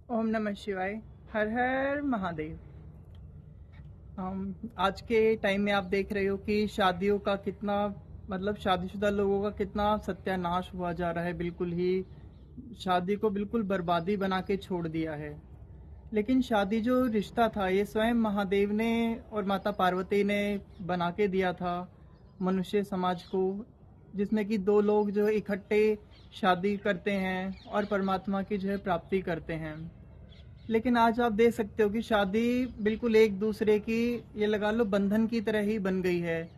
ओम नमः शिवाय। हर हर महादेव। आज के टाइम में आप देख रहे हो कि शादियों का कितना शादीशुदा लोगों का कितना सत्यानाश हुआ जा रहा है। बिल्कुल ही शादी को बिल्कुल बर्बादी बना के छोड़ दिया है। लेकिन शादी जो रिश्ता था ये स्वयं महादेव ने और माता पार्वती ने बना के दिया था मनुष्य समाज को, जिसमें कि दो लोग जो है इकट्ठे शादी करते हैं और परमात्मा की जो है प्राप्ति करते हैं। लेकिन आज आप देख सकते हो कि शादी बिल्कुल एक दूसरे की, ये लगा लो, बंधन की तरह ही बन गई है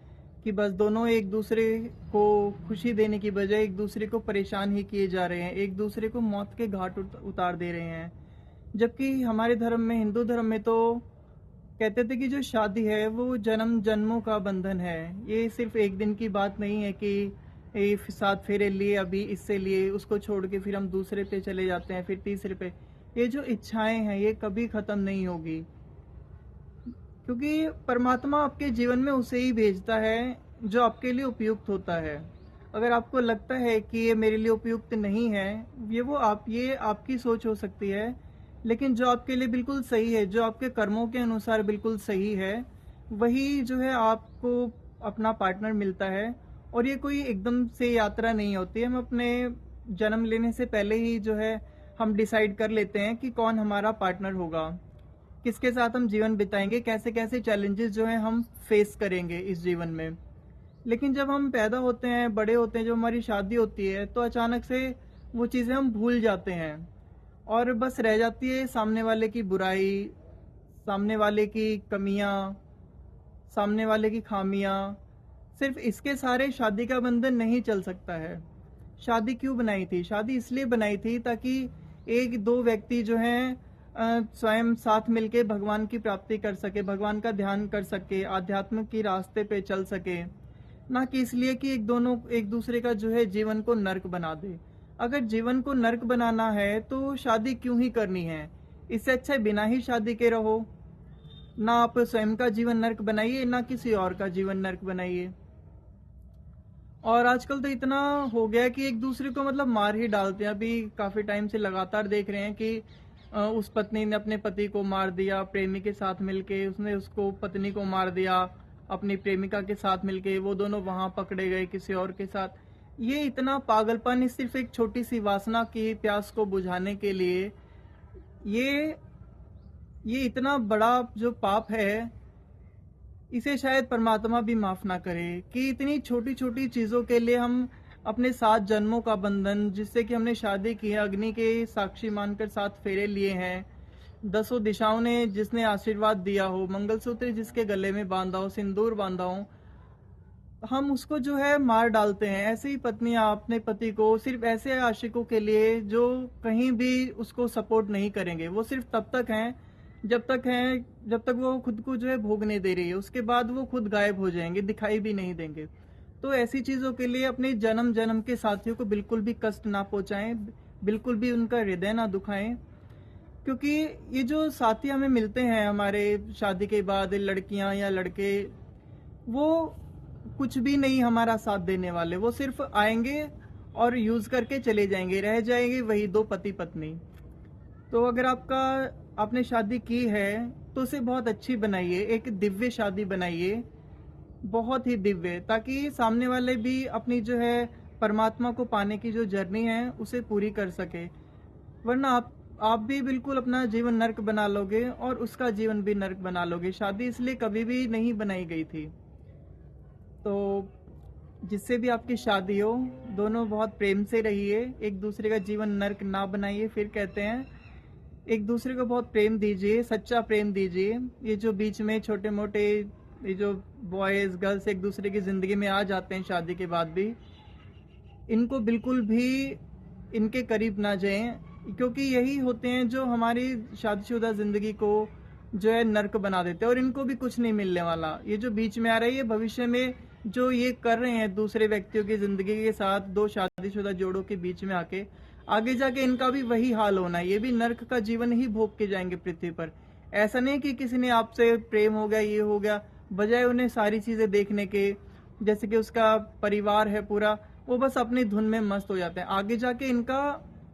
कि बस दोनों एक दूसरे को खुशी देने की बजाय एक दूसरे को परेशान ही किए जा रहे हैं, एक दूसरे को मौत के घाट उतार दे रहे हैं। जबकि हमारे धर्म में, हिंदू धर्म में तो कहते थे कि जो शादी है वो जन्म जन्मों का बंधन है। ये सिर्फ एक दिन की बात नहीं है कि एक साथ फेरे लिए, अभी इससे लिए, उसको छोड़ के फिर हम दूसरे पे चले जाते हैं, फिर तीसरे पे। ये जो इच्छाएं हैं ये कभी खत्म नहीं होगी, क्योंकि परमात्मा आपके जीवन में उसे ही भेजता है जो आपके लिए उपयुक्त होता है। अगर आपको लगता है कि ये मेरे लिए उपयुक्त नहीं है, ये आपकी सोच हो सकती है। लेकिन जो आपके लिए बिल्कुल सही है, जो आपके कर्मों के अनुसार बिल्कुल सही है, वही जो है आपको अपना पार्टनर मिलता है। और ये कोई एकदम से यात्रा नहीं होती है। हम अपने जन्म लेने से पहले ही जो है हम डिसाइड कर लेते हैं कि कौन हमारा पार्टनर होगा, किसके साथ हम जीवन बिताएंगे, कैसे कैसे चैलेंजेस जो है हम फेस करेंगे इस जीवन में। लेकिन जब हम पैदा होते हैं, बड़े होते हैं, जब हमारी शादी होती है, तो अचानक से वो चीज़ें हम भूल जाते हैं और बस रह जाती है सामने वाले की बुराई, सामने वाले की कमियां, सामने वाले की खामियां। सिर्फ इसके सारे शादी का बंधन नहीं चल सकता है। शादी क्यों बनाई थी? शादी इसलिए बनाई थी ताकि एक दो व्यक्ति जो हैं स्वयं साथ मिलके भगवान की प्राप्ति कर सके, भगवान का ध्यान कर सके, आध्यात्म की रास्ते पे चल सके। ना कि इसलिए कि एक दूसरे का जो है जीवन को नर्क बना दे। अगर जीवन को नर्क बनाना है तो शादी क्यों ही करनी है? इससे अच्छा बिना ही शादी के रहो। ना आप स्वयं का जीवन नर्क बनाइए, ना किसी और का जीवन नर्क बनाइए। और आजकल तो इतना हो गया है कि एक दूसरे को मार ही डालते हैं। अभी काफी टाइम से लगातार देख रहे हैं कि उस पत्नी ने अपने पति को मार दिया, प्रेमी के साथ मिलके उसने उसको पत्नी को मार दिया, अपनी प्रेमिका के साथ मिलके वो दोनों वहां पकड़े गए किसी और के साथ। ये इतना पागलपन सिर्फ एक छोटी सी वासना की प्यास को बुझाने के लिए, ये ये इतना बड़ा जो पाप है, इसे शायद परमात्मा भी माफ ना करे कि इतनी छोटी छोटी चीजों के लिए हम अपने 7 जन्मों का बंधन, जिससे कि हमने शादी की है, अग्नि के साक्षी मानकर 7 फेरे लिए हैं, 10 दिशाओं ने जिसने आशीर्वाद दिया हो, मंगलसूत्र जिसके गले में बांधा हो, सिंदूर बांधा हो, हम उसको जो है मार डालते हैं। ऐसे ही पत्नियां अपने पति को सिर्फ ऐसे आशिकों के लिए जो कहीं भी उसको सपोर्ट नहीं करेंगे, वो सिर्फ तब तक हैं जब तक वो खुद को जो है भोगने दे रही है, उसके बाद वो खुद गायब हो जाएंगे, दिखाई भी नहीं देंगे। तो ऐसी चीजों के लिए अपने जन्म जन्म के साथियों को बिल्कुल भी कष्ट ना पहुंचाएं, बिल्कुल भी उनका हृदय ना दुखाएं। क्योंकि ये जो साथी हमें मिलते हैं हमारे शादी के बाद, लड़कियां या लड़के, वो कुछ भी नहीं हमारा साथ देने वाले। वो सिर्फ आएंगे और यूज करके चले जाएंगे, रह जाएंगे वही दो पति पत्नी। तो अगर आपने शादी की है तो उसे बहुत अच्छी बनाइए, एक दिव्य शादी बनाइए, बहुत ही दिव्य, ताकि सामने वाले भी अपनी जो है परमात्मा को पाने की जो जर्नी है उसे पूरी कर सके। वरना आप भी बिल्कुल अपना जीवन नर्क बना लोगे और उसका जीवन भी नर्क बना लोगे। शादी इसलिए कभी भी नहीं बनाई गई थी। तो जिससे भी आपकी शादी हो, दोनों बहुत प्रेम से रहिए, एक दूसरे का जीवन नर्क ना बनाइए। फिर कहते हैं एक दूसरे को बहुत प्रेम दीजिए, सच्चा प्रेम दीजिए। ये जो बीच में छोटे मोटे ये जो बॉयज गर्ल्स एक दूसरे की जिंदगी में आ जाते हैं शादी के बाद भी, इनको बिल्कुल भी इनके करीब ना जाएं, क्योंकि यही होते हैं जो हमारी शादीशुदा जिंदगी को जो है नर्क बना देते हैं और इनको भी कुछ नहीं मिलने वाला। ये जो बीच में आ रहा है, ये भविष्य में जो ये कर रहे हैं दूसरे व्यक्तियों की जिंदगी के साथ, दो शादीशुदा जोड़ों के बीच में आके, आगे जाके इनका भी वही हाल होना है। ये भी नर्क का जीवन ही भोग के जाएंगे पृथ्वी पर। ऐसा नहीं कि किसी ने आपसे प्रेम हो गया, ये हो गया, बजाय उन्हें सारी चीजें देखने के, जैसे कि उसका परिवार है पूरा, वो बस अपनी धुन में मस्त हो जाते हैं। आगे जाके इनका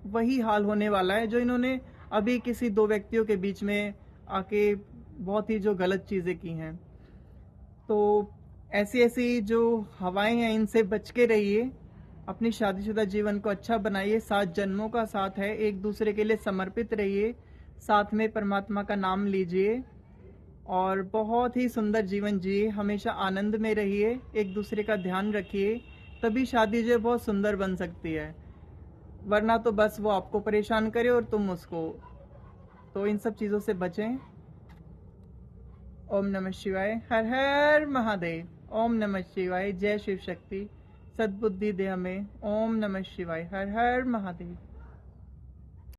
वही हाल होने वाला है जो इन्होंने अभी किसी दो व्यक्तियों के बीच में आके बहुत ही जो गलत चीज़ें की हैं। तो ऐसी ऐसी जो हवाएं हैं इनसे बच के रहिए, अपनी शादीशुदा जीवन को अच्छा बनाइए, 7 जन्मों का साथ है, एक दूसरे के लिए समर्पित रहिए, साथ में परमात्मा का नाम लीजिए और बहुत ही सुंदर जीवन जिए, हमेशा आनंद में रहिए, एक दूसरे का ध्यान रखिए, तभी शादी जो है बहुत सुंदर बन सकती है। वरना तो बस वो आपको परेशान करे और तुम उसको। तो इन सब चीज़ों से बचें। ओम नमः शिवाय। हर हर महादेव। ओम नमः शिवाय। जय शिव शक्ति। सद्बुद्धि दे हमें। ओम नमः शिवाय। हर हर महादेव।